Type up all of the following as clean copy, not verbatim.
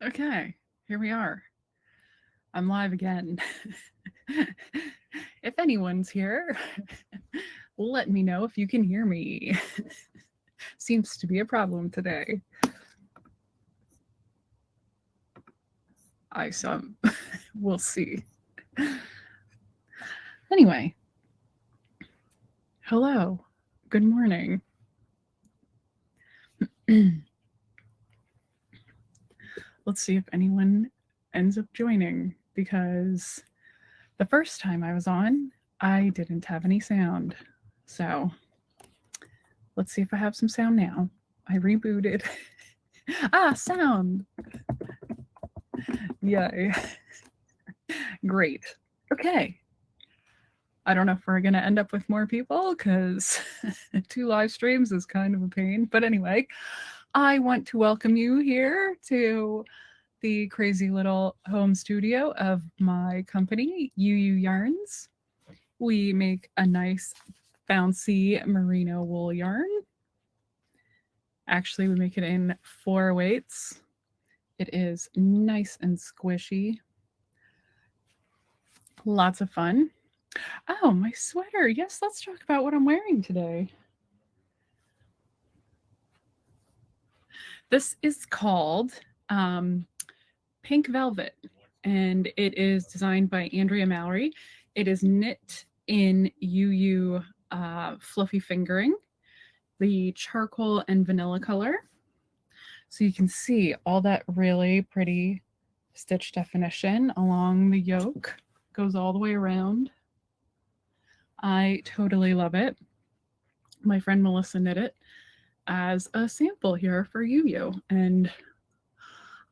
Okay, here we are. I'm live again. If anyone's here, let me know if you can hear me. Seems to be a problem today. We'll see. Anyway, hello, good morning. Let's see if anyone ends up joining, because the first time I was on, I didn't have any sound. So let's see if I have some sound now. I rebooted. Sound. Yay. Great. Okay. I don't know if we're going to end up with more people because 2 live streams is kind of a pain. But anyway, I want to welcome you here to the crazy little home studio of my company, Ewe Ewe Yarns. We make a nice bouncy merino wool yarn. Actually, we make it in 4 weights. It is nice and squishy. Lots of fun. Oh, my sweater. Yes, let's talk about what I'm wearing today. This is called Pink Velvet, and it is designed by Andrea Mallory. It is knit in UU fluffy fingering, the charcoal and vanilla color. So you can see all that really pretty stitch definition along the yoke. Goes all the way around. I totally love it. My friend Melissa knit it as a sample here for Yu, and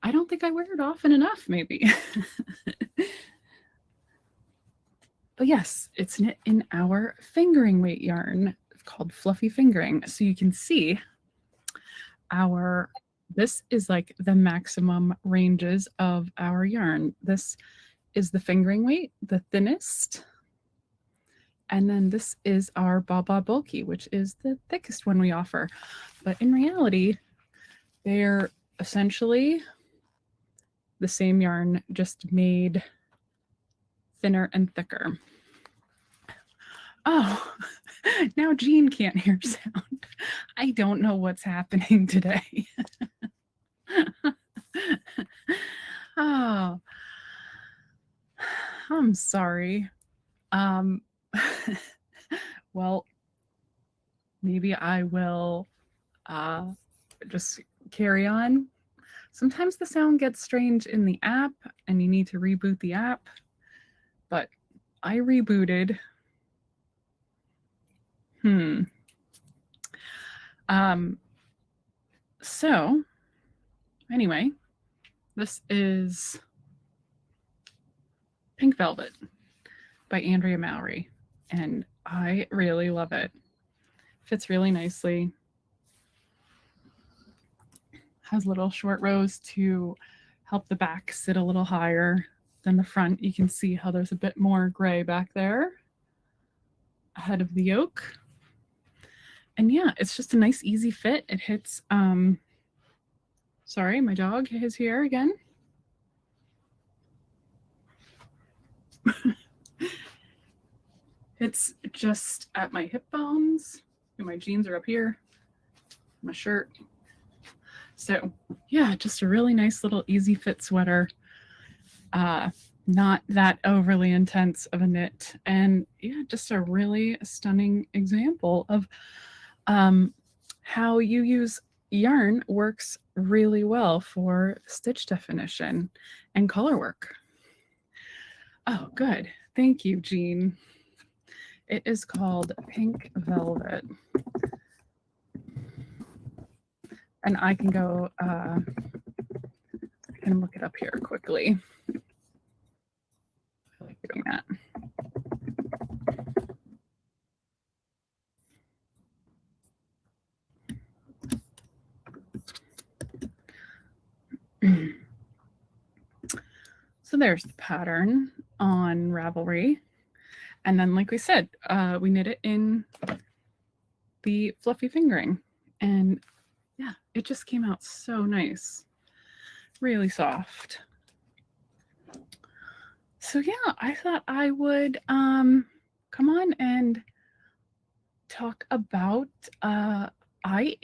I don't think I wear it often enough, maybe. But yes, it's knit in our fingering weight yarn called Fluffy Fingering. So you can see this is like the maximum ranges of our yarn. This is the fingering weight, the thinnest. And then this is our Baba Bulky, which is the thickest one we offer. But in reality, they're essentially the same yarn, just made thinner and thicker. Oh, now Jean can't hear sound. I don't know what's happening today. Oh, I'm sorry. Well, maybe I will just carry on. Sometimes the sound gets strange in the app and you need to reboot the app, but I rebooted. So anyway, this is Pink Velvet by Andrea Mallory, and I really love it. Fits really nicely. Has little short rows to help the back sit a little higher than the front. You can see how there's a bit more gray back there ahead of the yoke. And yeah, it's just a nice, easy fit. It hits, sorry, my dog is here again. It's just at my hip bones. And my jeans are up here, my shirt. So yeah, just a really nice little easy fit sweater. Not that overly intense of a knit. And yeah, just a really stunning example of how you use yarn works really well for stitch definition and color work. Oh, good. Thank you, Jean. It is called Pink Velvet. And I can go, I can look it up here quickly. I like doing that. So there's the pattern on Ravelry. And then, like we said, we knit it in the fluffy fingering. And yeah, it just came out so nice. really soft. So yeah, I thought I would come on and talk about I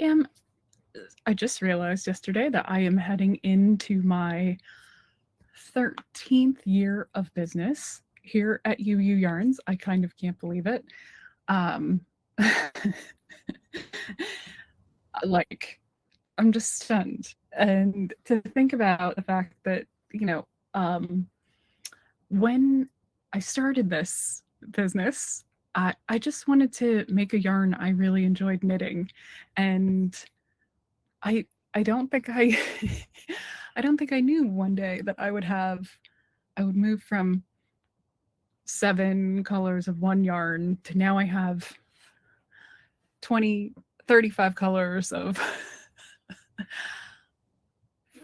just realized yesterday that I am heading into my 13th year of business here at Ewe Ewe Yarns. I kind of can't believe it. Like, I'm just stunned. And to think about the fact that, when I started this business, I just wanted to make a yarn I really enjoyed knitting. And I don't think I I don't think I knew one day that I would move from 7 colors of one yarn to now I have 35 colors of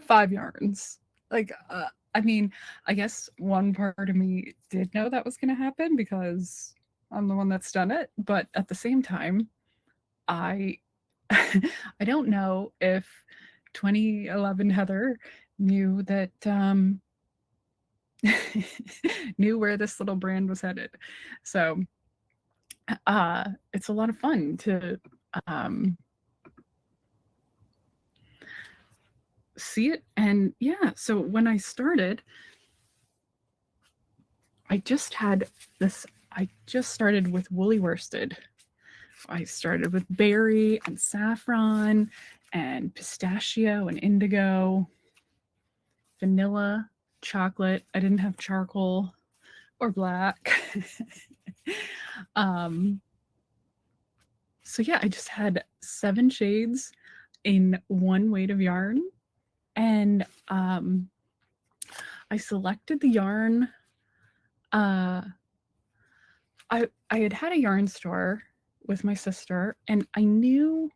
5 yarns. Like, I mean, I guess one part of me did know that was going to happen because I'm the one that's done it, but at the same time, I I don't know if 2011 Heather knew that knew where this little brand was headed. So it's a lot of fun to see it. And yeah, so when I started, I just started with woolly worsted. I started with berry and saffron and pistachio and indigo, vanilla, chocolate. I didn't have charcoal or black. So yeah, I just had 7 shades in one weight of yarn. And I selected the yarn. I had a yarn store with my sister, and I knew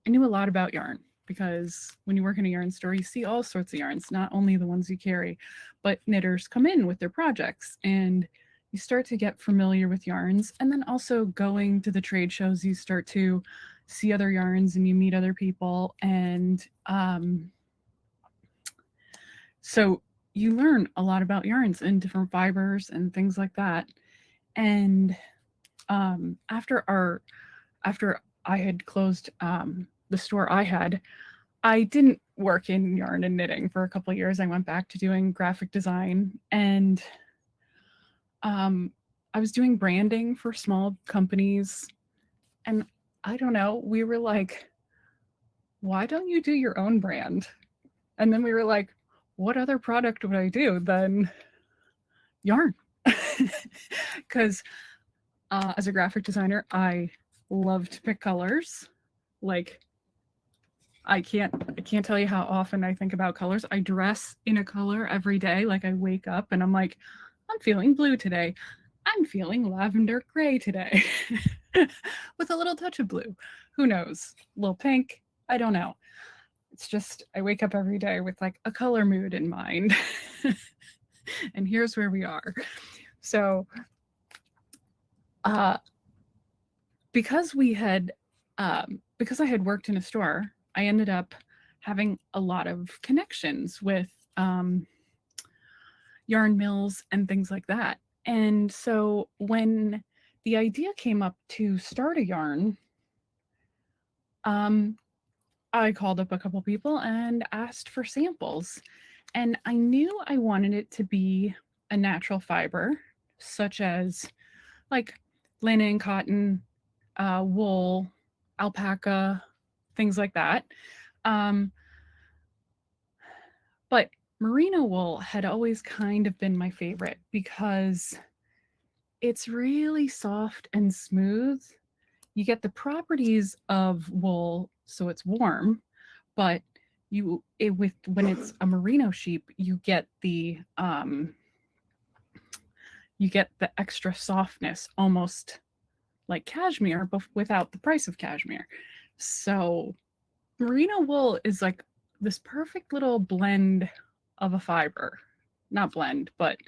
a lot about yarn because when you work in a yarn store, you see all sorts of yarns, not only the ones you carry, but knitters come in with their projects, and you start to get familiar with yarns. And then also going to the trade shows, you start to see other yarns and you meet other people, and so you learn a lot about yarns and different fibers and things like that. And after I had closed the store I didn't work in yarn and knitting for a couple of years. I went back to doing graphic design, and I was doing branding for small companies. And I don't know, we were like, why don't you do your own brand? And then we were like, what other product would I do than yarn? Because as a graphic designer, I love to pick colors. Like, I can't tell you how often I think about colors. I dress in a color every day. Like, I wake up and I'm like, I'm feeling blue today. I'm feeling lavender gray today with a little touch of blue. Who knows? A little pink. I don't know. It's just, I wake up every day with like a color mood in mind. And here's where we are. So because I had worked in a store, I ended up having a lot of connections with yarn mills and things like that. And so when the idea came up to start a yarn, I called up a couple people and asked for samples. And I knew I wanted it to be a natural fiber, such as like linen, cotton, wool, alpaca, things like that. But merino wool had always kind of been my favorite because it's really soft and smooth. You get the properties of wool, so it's warm, but when it's a merino sheep, you get the extra softness, almost like cashmere, but without the price of cashmere. So merino wool is like this perfect little blend of a fiber. Not blend, but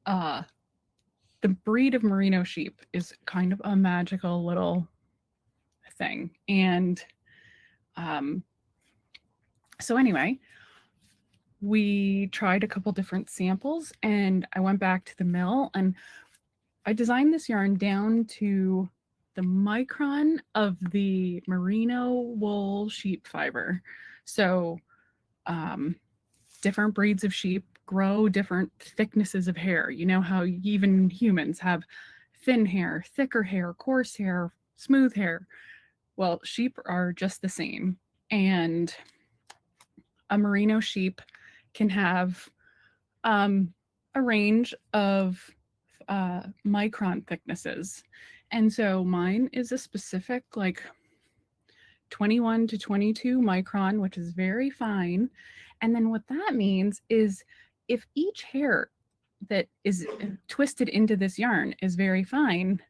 the breed of merino sheep is kind of a magical little thing. And so anyway, we tried a couple different samples, and I went back to the mill and I designed this yarn down to the micron of the merino wool sheep fiber. So different breeds of sheep grow different thicknesses of hair. You know how even humans have thin hair, thicker hair, coarse hair, smooth hair. Well, sheep are just the same. And a merino sheep can have a range of micron thicknesses. And so mine is a specific like 21 to 22 micron, which is very fine. And then what that means is if each hair that is twisted into this yarn is very fine,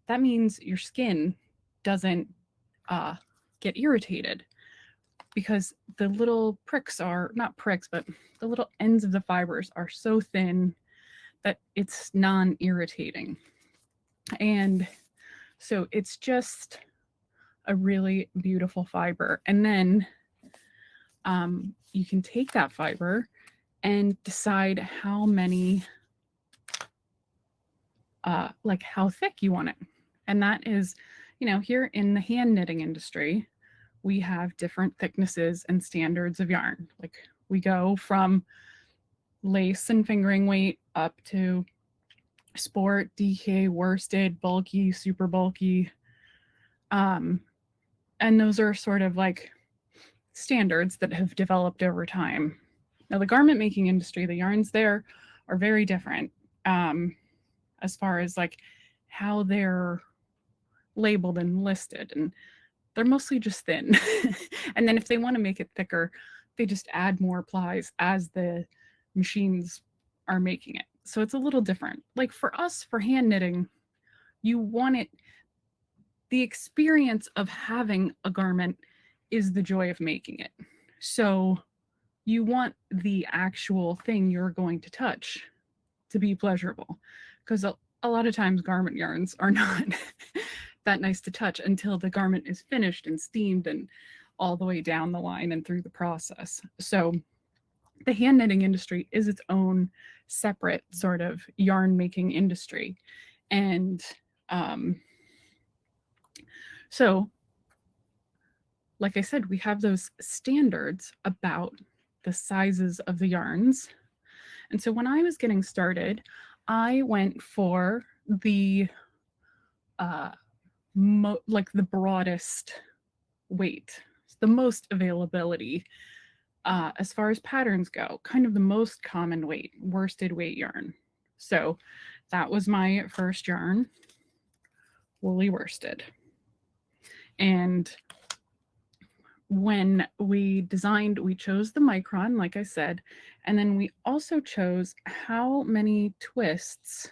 that means your skin doesn't get irritated, because the little pricks are not pricks, but the little ends of the fibers are so thin that it's non-irritating. And so it's just a really beautiful fiber. And then you can take that fiber and decide how many, like how thick you want it. And that is, you know, here in the hand knitting industry, we have different thicknesses and standards of yarn. Like we go from lace and fingering weight up to sport, DK, worsted, bulky, super bulky. And those are sort of like standards that have developed over time. Now, the garment making industry, the yarns there are very different as far as like how they're labeled and listed. And they're mostly just thin. And then if they want to make it thicker, they just add more plies as the machines are making it. So it's a little different. Like for us, for hand knitting, you want it, the experience of having a garment is the joy of making it. So you want the actual thing you're going to touch to be pleasurable, because a lot of times garment yarns are not that nice to touch until the garment is finished and steamed and all the way down the line and through the process. So the hand knitting industry is its own separate sort of yarn making industry. And so, like I said, we have those standards about the sizes of the yarns. And so when I was getting started, I went for the like the broadest weight, the most availability as far as patterns go, kind of the most common weight, worsted weight yarn. So that was my first yarn, woolly worsted. And when we designed, we chose the micron, like I said, and then we also chose how many twists,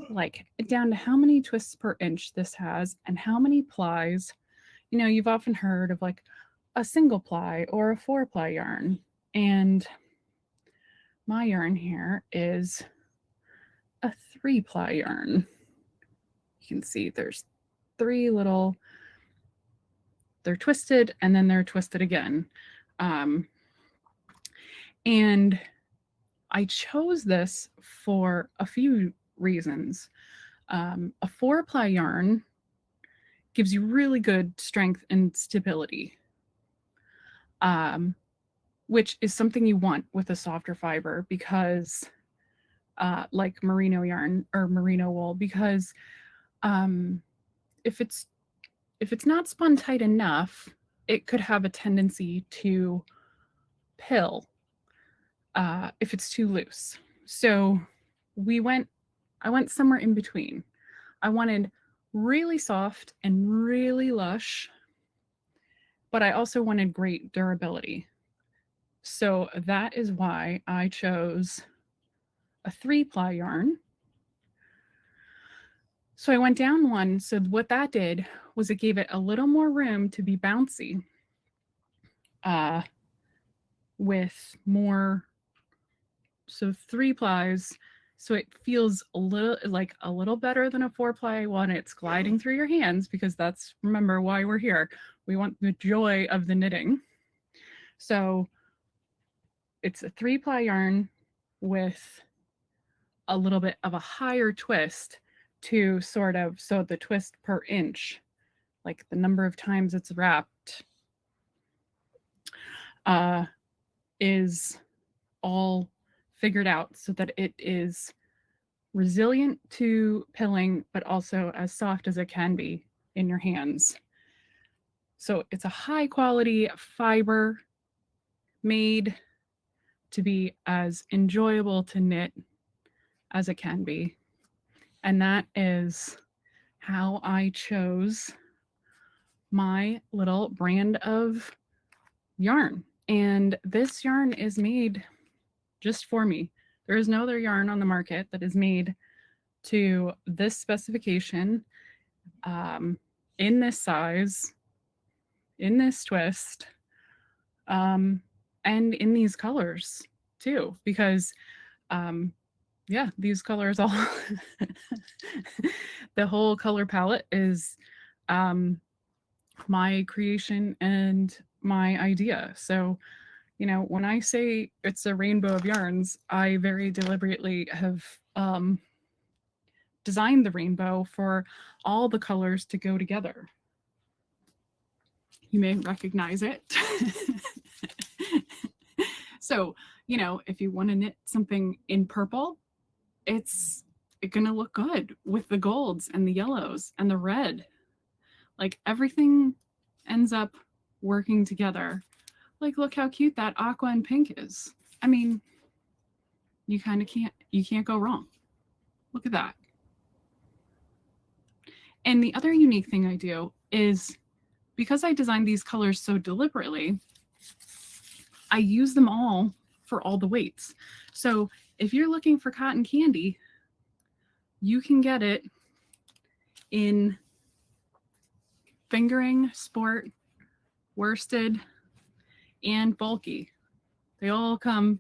like down to how many twists per inch this has and how many plies. You know, you've often heard of like a single ply or a 4-ply yarn. And my yarn here is a 3-ply yarn. You can see there's 3 little, they're twisted and then they're twisted again. And I chose this for a few reasons. A 4-ply yarn gives you really good strength and stability, which is something you want with a softer fiber, because like merino yarn or merino wool, because if it's not spun tight enough, it could have a tendency to pill if it's too loose. So I went somewhere in between. I wanted really soft and really lush, but I also wanted great durability. So that is why I chose a 3-ply yarn. So I went down one. So what that did was it gave it a little more room to be bouncy with more, so 3 plies. So it feels a little better than a 4-ply when it's gliding through your hands, because that's, remember, why we're here. We want the joy of the knitting. So it's a 3-ply yarn with a little bit of a higher twist to sort of, so the twist per inch, like the number of times it's wrapped, is all figured out so that it is resilient to pilling, but also as soft as it can be in your hands. So it's a high quality fiber made to be as enjoyable to knit as it can be. And that is how I chose my little brand of yarn. And this yarn is made just for me. There is no other yarn on the market that is made to this specification, in this size, in this twist, and in these colors too, because yeah, these colors all the whole color palette is my creation and my idea. So, you know, when I say it's a rainbow of yarns, I very deliberately have designed the rainbow for all the colors to go together. You may recognize it. So, you know, if you want to knit something in purple, it's gonna look good with the golds and the yellows and the red. Like everything ends up working together. Like, look how cute that aqua and pink is. I mean, you kind of can't go wrong. Look at that. And the other unique thing I do is, because I designed these colors so deliberately, I use them all for all the weights. So if you're looking for cotton candy, you can get it in fingering, sport, worsted, and bulky. They all come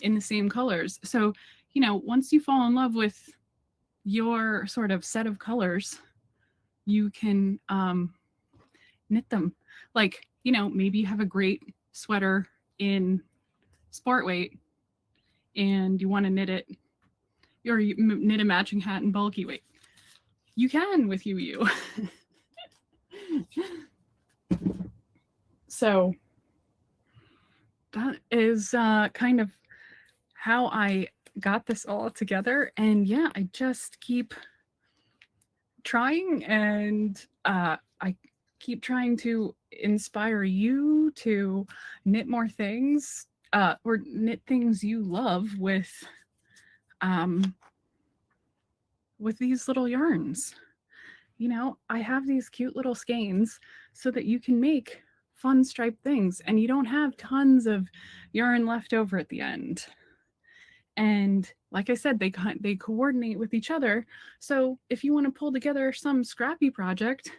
in the same colors. So, you know, once you fall in love with your sort of set of colors, you can knit them. Like, you know, maybe you have a great sweater in sport weight and you want to knit it, or you knit a matching hat in bulky weight. You can with UU. So that is kind of how I got this all together. And yeah, I just keep trying, and I keep trying to inspire you to knit more things, or knit things you love with these little yarns. You know, I have these cute little skeins so that you can make fun striped things and you don't have tons of yarn left over at the end. And like I said, they coordinate with each other. So if you want to pull together some scrappy project,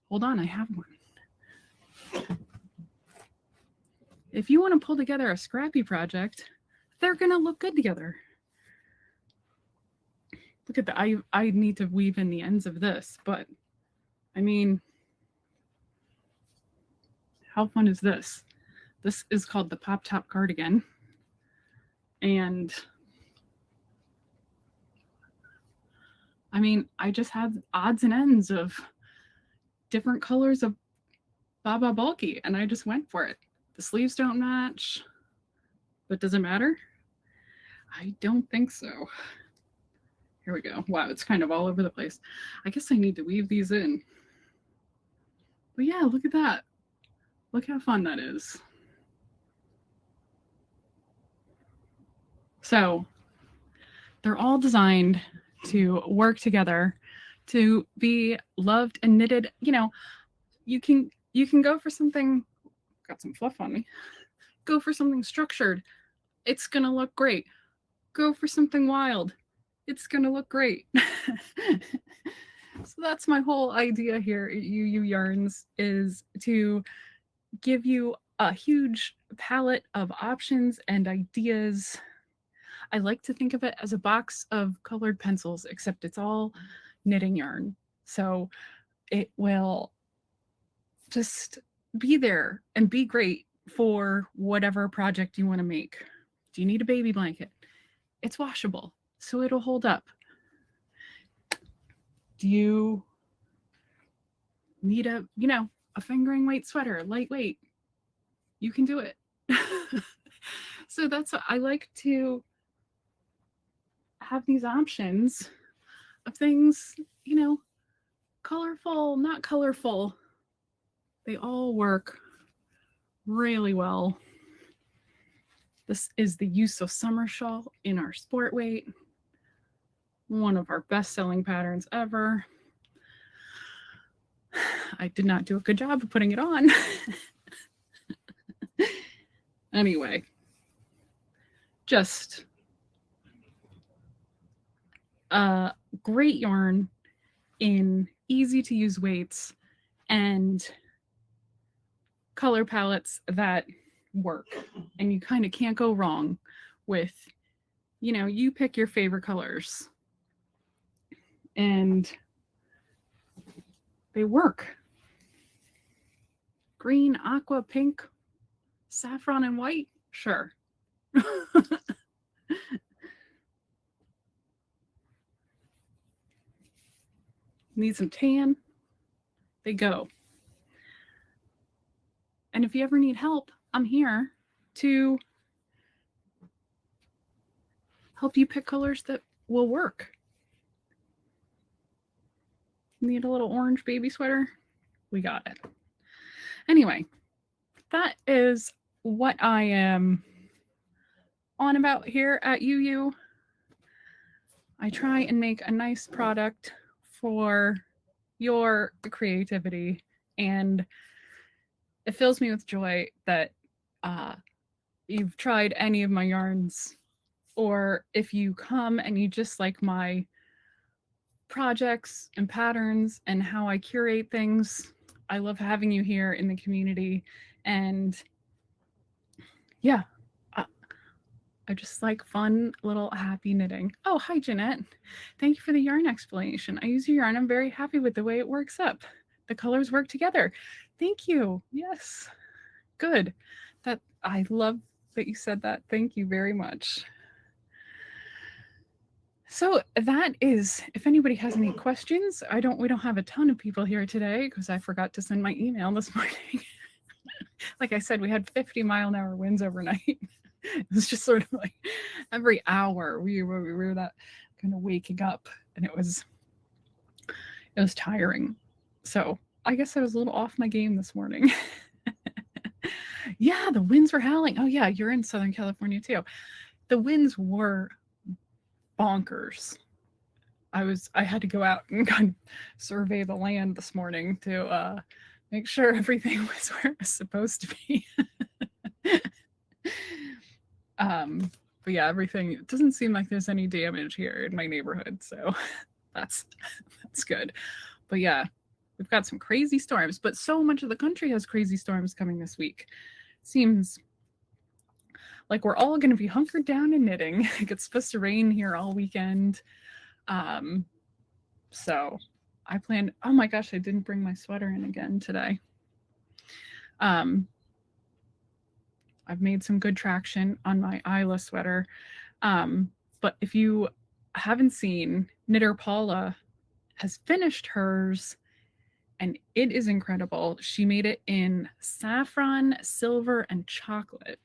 hold on, I have one. If you want to pull together a scrappy project, they're going to look good together. Look at that. I need to weave in the ends of this, but I mean, how fun is this? This is called the Pop Top Cardigan. And I mean, I just had odds and ends of different colors of Baba Bulky, and I just went for it. The sleeves don't match, but does it matter? I don't think so. Here we go. Wow, it's kind of all over the place. I guess I need to weave these in. But yeah, look at that. Look how fun that is. So they're all designed to work together to be loved and knitted. You know, you can go for something, got some fluff on me. Go for something structured. It's gonna look great. Go for something wild. It's gonna look great. So that's my whole idea here at UU Yarns, is to give you a huge palette of options and ideas. I like to think of it as a box of colored pencils, except it's all knitting yarn. So it will just be there and be great for whatever project you want to make. Do you need a baby blanket? It's washable, so it'll hold up. Do you need a fingering weight sweater, lightweight? You can do it. So that's what I like to have, these options of things, colorful, not colorful. They all work really well. This is the Yuso summer shawl in our sport weight. One of our best-selling patterns ever. I did not do a good job of putting it on. Anyway, just a great yarn in easy to use weights and color palettes that work. And you kind of can't go wrong with, you pick your favorite colors and they work. Green, aqua, pink, saffron, and white? Sure. Need some tan? They go. And if you ever need help, I'm here to help you pick colors that will work. Need a little orange baby sweater? We got it. Anyway, that is what I am on about here at UU. I try and make a nice product for your creativity, and it fills me with joy that you've tried any of my yarns, or if you come and you just like my projects and patterns and how I curate things. I love having you here in the community, and yeah, I just like fun little happy knitting. Oh, hi Jeanette. Thank you for the yarn explanation. I use your yarn. I'm very happy with the way it works up. The colors work together. Thank you. Yes, good. That I love that you said that. Thank you very much. So that is, if anybody has any questions, we don't have a ton of people here today because I forgot to send my email this morning. Like I said, we had 50-mile-an-hour winds overnight. It was just sort of like every hour we were that kind of waking up, and it was tiring. So I guess I was a little off my game this morning. Yeah, the winds were howling. Oh yeah, you're in Southern California too. The winds were bonkers. I had to go out and kind of survey the land this morning to make sure everything was where it was supposed to be. But yeah, everything, it doesn't seem like there's any damage here in my neighborhood, so that's good. But yeah, we've got some crazy storms, but so much of the country has crazy storms coming this week. Seems like we're all going to be hunkered down and knitting. It's supposed to rain here all weekend. So I planned, oh my gosh, I didn't bring my sweater in again today. I've made some good traction on my Isla sweater. But if you haven't seen, Knitter Paula has finished hers, and it is incredible. She made it in saffron, silver, and chocolate.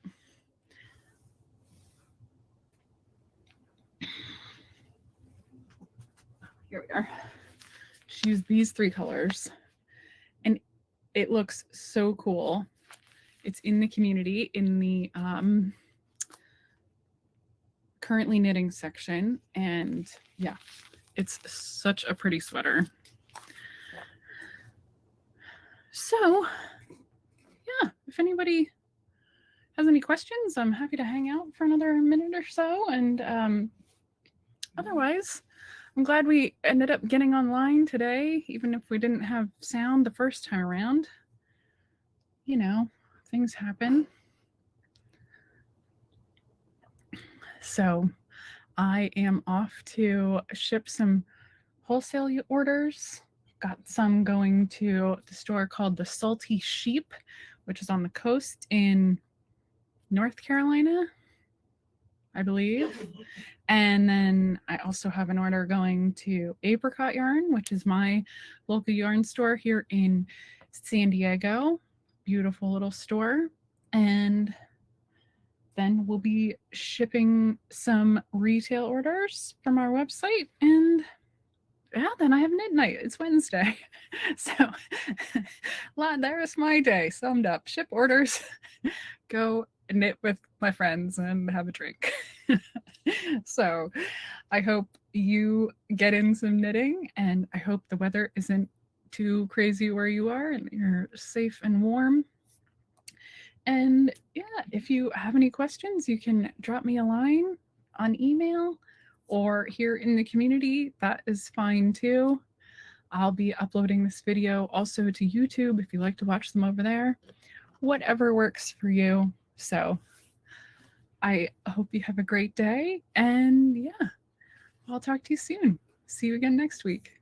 Here we are. She used these 3 colors, and it looks so cool. It's in the community, in the currently knitting section, and yeah, it's such a pretty sweater. So yeah, if anybody has any questions, I'm happy to hang out for another minute or so, and otherwise, I'm glad we ended up getting online today, even if we didn't have sound the first time around. You know, things happen. So I am off to ship some wholesale orders. Got some going to the store called the Salty Sheep, which is on the coast in North Carolina, I believe. And then I also have an order going to Apricot Yarn, which is my local yarn store here in San Diego. Beautiful little store. And then we'll be shipping some retail orders from our website. And yeah, then I have knit night. It's Wednesday. So there's my day summed up. Ship orders, go knit with my friends and have a drink. So I hope you get in some knitting, and I hope the weather isn't too crazy where you are and you're safe and warm. And yeah, if you have any questions, you can drop me a line on email or here in the community. That is fine too. I'll be uploading this video also to YouTube if you like to watch them over there. Whatever works for you. So I hope you have a great day, and yeah, I'll talk to you soon. See you again next week.